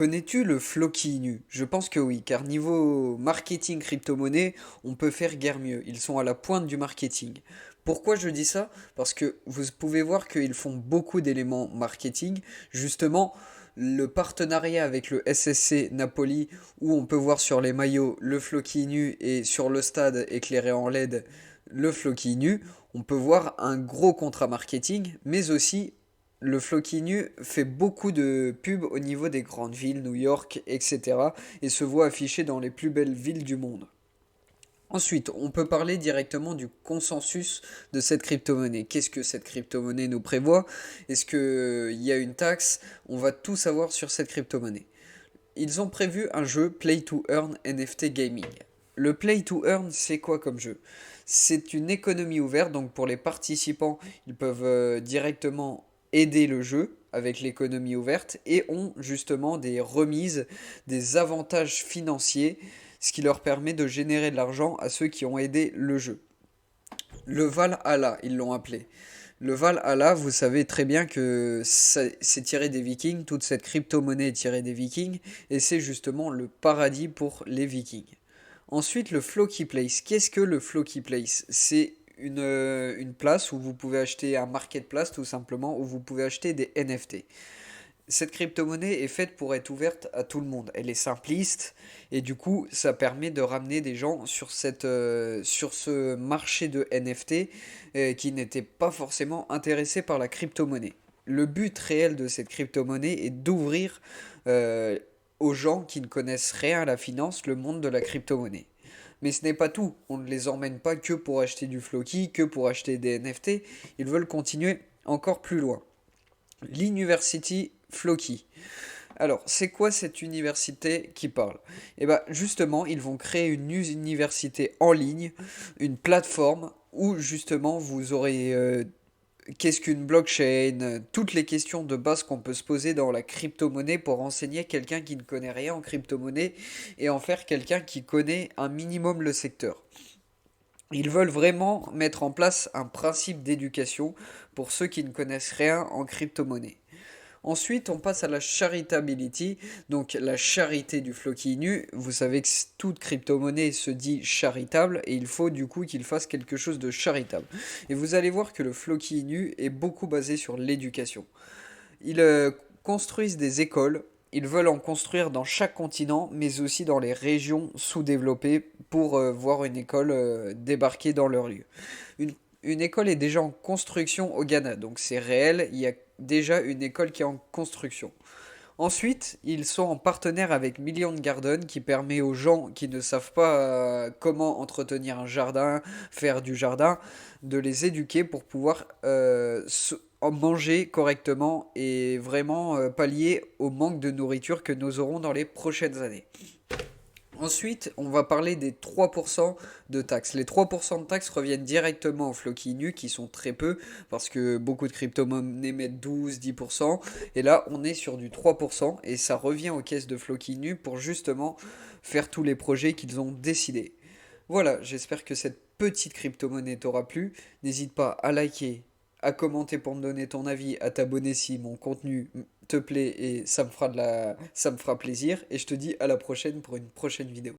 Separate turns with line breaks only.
Connais-tu le Floki Inu? Je pense que oui, car niveau marketing crypto-monnaie, on peut faire guère mieux. Ils sont à la pointe du marketing. Pourquoi je dis ça? Parce que vous pouvez voir qu'ils font beaucoup d'éléments marketing. Justement, le partenariat avec le SSC Napoli, où on peut voir sur les maillots le Floki Inu et sur le stade éclairé en LED le Floki Inu, on peut voir un gros contrat marketing, mais aussi le Flocinu fait beaucoup de pubs au niveau des grandes villes, New York, etc. et se voit affiché dans les plus belles villes du monde. Ensuite, on peut parler directement du consensus de cette crypto-monnaie. Qu'est-ce que cette crypto-monnaie nous prévoit? Est-ce qu'il y a une taxe? On va tout savoir sur cette crypto-monnaie. Ils ont prévu un jeu Play to Earn NFT Gaming. Le Play to Earn, c'est quoi comme jeu? C'est une économie ouverte, donc pour les participants, ils peuvent directement aider le jeu avec l'économie ouverte et ont justement des remises, des avantages financiers, ce qui leur permet de générer de l'argent à ceux qui ont aidé le jeu. Le Valhalla, ils l'ont appelé. Le Valhalla, vous savez très bien que c'est tiré des Vikings, toute cette crypto-monnaie est tirée des Vikings, et c'est justement le paradis pour les Vikings. Ensuite, le Floki Place. Qu'est-ce que le Floki Place? C'est une place où vous pouvez acheter un marketplace tout simplement, où vous pouvez acheter des NFT. Cette crypto-monnaie est faite pour être ouverte à tout le monde. Elle est simpliste et du coup, ça permet de ramener des gens sur sur ce marché de NFT qui n'étaient pas forcément intéressés par la crypto-monnaie. Le but réel de cette crypto-monnaie est d'ouvrir euh, aux gens qui ne connaissent rien à la finance le monde de la crypto-monnaie. Mais ce n'est pas tout. On ne les emmène pas que pour acheter du Floki, que pour acheter des NFT. Ils veulent continuer encore plus loin. L'University Floki. Alors, c'est quoi cette université qui parle? Eh bien, justement, ils vont créer une université en ligne, une plateforme où justement vous aurez qu'est-ce qu'une blockchain, toutes les questions de base qu'on peut se poser dans la crypto-monnaie pour renseigner quelqu'un qui ne connaît rien en crypto-monnaie et en faire quelqu'un qui connaît un minimum le secteur. Ils veulent vraiment mettre en place un principe d'éducation pour ceux qui ne connaissent rien en crypto-monnaie. Ensuite, on passe à la charitability, donc la charité du Floki Inu. Vous savez que toute crypto-monnaie se dit charitable et il faut du coup qu'il fasse quelque chose de charitable. Et vous allez voir que le Floki Inu est beaucoup basé sur l'éducation. Ils construisent des écoles, ils veulent en construire dans chaque continent, mais aussi dans les régions sous-développées pour voir une école débarquer dans leur lieu. Une, une école est déjà en construction au Ghana, donc c'est réel, il y a déjà une école qui est en construction. Ensuite, ils sont en partenaire avec Million Garden qui permet aux gens qui ne savent pas comment entretenir un jardin, faire du jardin, de les éduquer pour pouvoir en manger correctement et vraiment pallier au manque de nourriture que nous aurons dans les prochaines années. Ensuite, on va parler des 3% de taxes. Les 3% de taxes reviennent directement aux Floki Nu, qui sont très peu, parce que beaucoup de crypto-monnaies mettent 12-10%. Et là, on est sur du 3%, et ça revient aux caisses de Floki Nu pour justement faire tous les projets qu'ils ont décidés. Voilà, j'espère que cette petite crypto-monnaie t'aura plu. N'hésite pas à liker, à commenter pour me donner ton avis, à t'abonner si mon contenu te plaît et ça me fera plaisir. Et je te dis à la prochaine pour une prochaine vidéo.